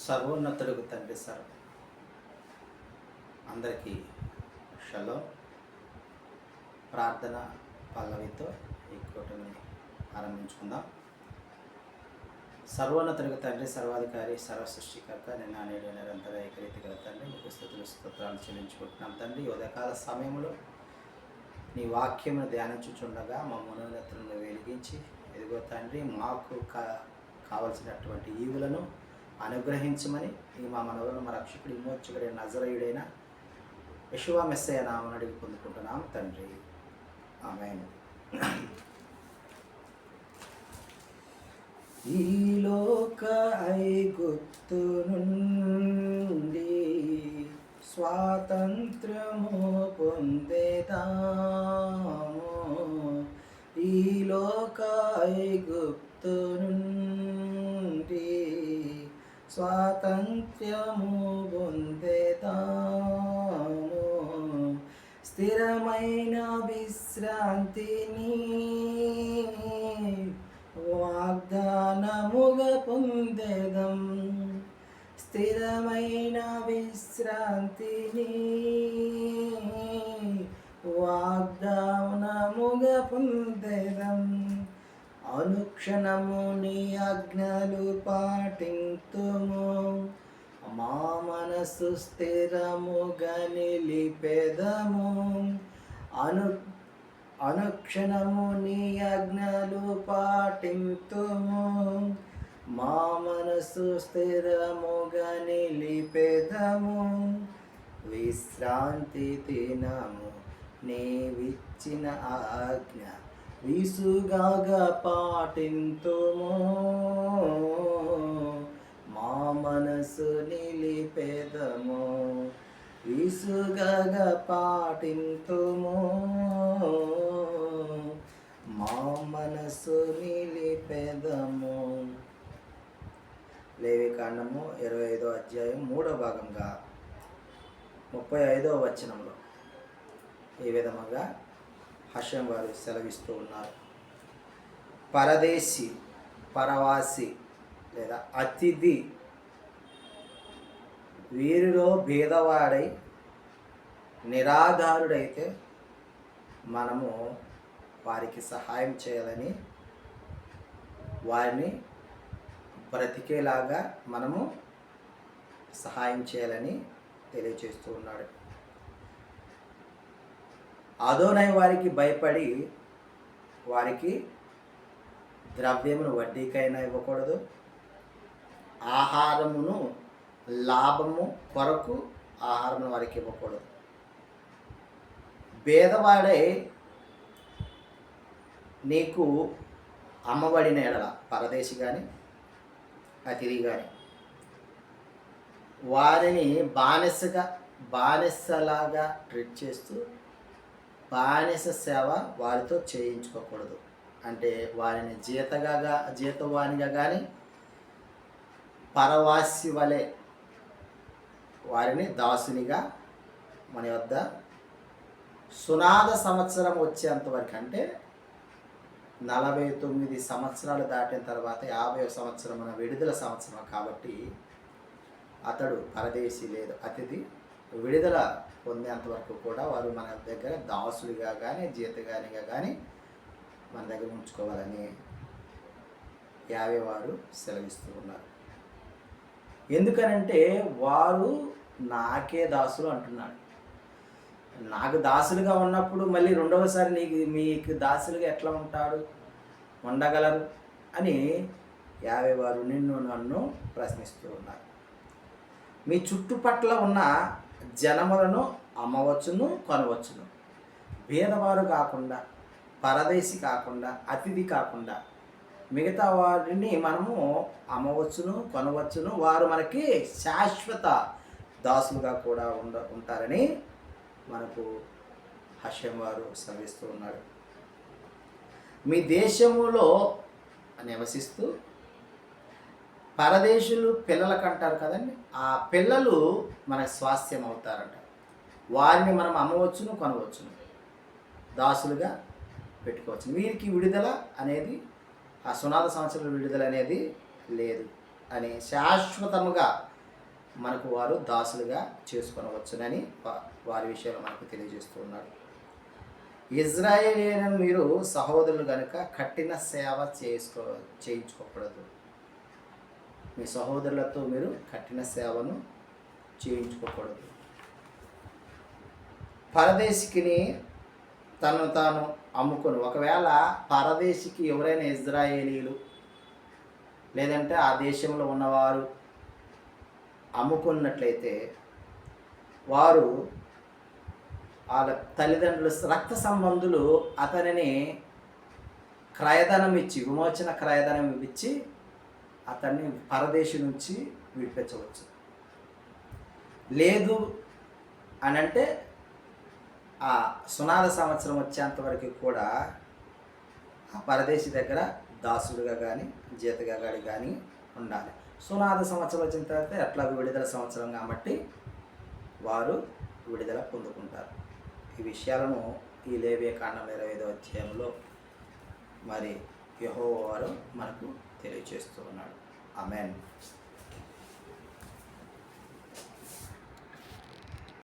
సర్వోన్నతుడుకు తండ్రి అందరికీ షలోం. ప్రార్థన పల్లవితో ఈ కూటమిని ఆరంభించుకుందాం. సర్వోన్నతుడికి తండ్రి, సర్వాధికారి, సర్వ సృష్టికర్త, నిన్న నేడు నిరంతర ఏకరీతి గల తండ్రి, మీకు స్తోత్రాలు చెల్లించుకుంటున్నాం తండ్రి. ఉదయకాల సమయంలో నీ వాక్యమును ధ్యానించుచుండగా మా మనోనేత్రను వెలిగించి, ఎదుగో తండ్రి, మాకు కావలసినటువంటి ఈవులను అనుగ్రహించమని ఈ మా మనవులను మా రక్షకుడు విమోచకుడైన నజరేయుడైన యెషువా మెస్సయ్య నామమున అడిగి పొందుకుంటున్నాం తండ్రి, ఆమేన్. ఈ లోక ఐగుప్తు నుండి స్వాతంత్ర్యము పొందేదాము. ఈ లోక ఐగుప్తు నుండి స్వాతంత్ర్యము పొందేదాము. స్థిరమైన విశ్రాంతిని వాగ్దానముగా పొందేదం. స్థిరమైన విశ్రాంతిని వాగ్దానముగా పొందేదం. అనుక్షణము నీ ఆజ్ఞలు పాటింతుము. మా మనసు స్థిరముగా నిలిపెదము. అనుక్షణము నీ ఆజ్ఞలు పాటింతుము. మా మనసు స్థిరముగా నిలిపెదము. విశ్రాంతి దినము నీవిచ్చిన ఆజ్ఞ విసుగాగా పాటింతుము. మా మనసు నిలిపెదము. విసుగాగా పాటింతుము. మా మనసు నిలిపెదము. లేవికాండము 25వ అధ్యాయం 3వ భాగంగా 35వ వచనంలో ఈ విధముగా హషం వారు సెలవిస్తూ ఉన్నారు. పరదేశి, పరవాసి లేదా అతిథి వీరిలో భేదవాడై నిరాధారుడైతే మనము వారికి సహాయం చేయాలని, వారిని బ్రతికేలాగా మనము సహాయం చేయాలని తెలియజేస్తూ ఉన్నాడు. అదోనై వారికి భయపడి వారికి ద్రవ్యమును వడ్డీకైనా ఇవ్వకూడదు. ఆహారమును లాభము కొరకు ఆహారమును వారికి ఇవ్వకూడదు. భేదవాడై నీకు అమ్మబడిన ఎడల, పరదేశి కానీ అతిథి కానీ, వారిని బానిసలాగా ట్రీట్ చేస్తూ బానిస సేవ వారితో చేయించుకోకూడదు. అంటే వారిని జీతవానిగా కానీ పరవాసి వలె వారిని దాసునిగా మన వద్ద సునాద సంవత్సరం వచ్చేంతవరకు, అంటే 49 సంవత్సరాలు దాటిన తర్వాత 50వ సంవత్సరం మన విడుదల సంవత్సరం కాబట్టి అతడు పరదేశి లేదు అతిథి విడుదల పొందేంత వరకు కూడా వారు మన దగ్గర దాసులుగా కానీ జీతగానిగా కానీ మన దగ్గర ఉంచుకోవాలని యావే వారు సెలవిస్తూ ఉన్నారు. ఎందుకనంటే వారు నాకే దాసులు అంటున్నాడు. నాకు దాసులుగా ఉన్నప్పుడు మళ్ళీ రెండవసారి మీకు దాసులుగా ఎట్లా ఉండగలరు అని యావే వారు నన్ను ప్రశ్నిస్తూ ఉన్నారు. మీ చుట్టుపట్ల ఉన్న జనములను అమ్మవచ్చును, కొనవచ్చును. భేదవారు కాకుండా, పరదేశి కాకుండా, అతిథి కాకుండా మిగతా వారిని మనము అమ్మవచ్చును, కొనవచ్చును. వారు మనకి శాశ్వత దాసులుగా కూడా ఉంటారని మనకు హషం వారు సెలవిస్తూ ఉన్నాడు. మీ దేశములో నివసిస్తూ పరదేశులు పిల్లలకు అంటారు కదండి, ఆ పిల్లలు మన స్వాస్థ్యం అవుతారంట. వారిని మనం అమ్మవచ్చును, కొనవచ్చును, దాసులుగా పెట్టుకోవచ్చు. వీరికి విడుదల అనేది, ఆ సునాద సంవత్సరాల విడుదల అనేది లేదు అని శాశ్వతముగా మనకు వారు దాసులుగా చేసుకొనవచ్చునని వారి విషయంలో మనకు తెలియజేస్తూ ఉన్నాడు. ఇజ్రాయేలీయులను మీరు సహోదరులు కనుక కఠిన సేవ చేయించుకోకూడదు. మీ సహోదరులతో మీరు కఠిన సేవను చేయించుకోకూడదు. పరదేశికిని తను తాను అమ్ముకొని, ఒకవేళ పరదేశికి ఎవరైనా ఇజ్రాయేలీలు లేదంటే ఆ దేశంలో ఉన్నవారు అమ్ముకున్నట్లయితే వారు వాళ్ళ తల్లిదండ్రులు రక్త సంబంధులు అతనిని క్రయధనం ఇచ్చి, విమోచన క్రయధనం ఇచ్చి అతన్ని పరదేశి నుంచి విడిపించవచ్చు. లేదు అని అంటే ఆ సునాద సంవత్సరం వచ్చేంత వరకు కూడా ఆ పరదేశి దగ్గర దాసుడుగా కానీ జీతగా కానీ ఉండాలి. సునాద సంవత్సరం వచ్చిన తర్వాత ఎట్లా విడుదల సంవత్సరం కాబట్టి వారు విడుదల పొందుకుంటారు. ఈ విషయాలను ఈ లేవియ కాండం 25వ అధ్యాయంలో మరి యెహోవా వారు మనకు తెలియజేస్తూ ఉన్నాడు. ఆమేన్.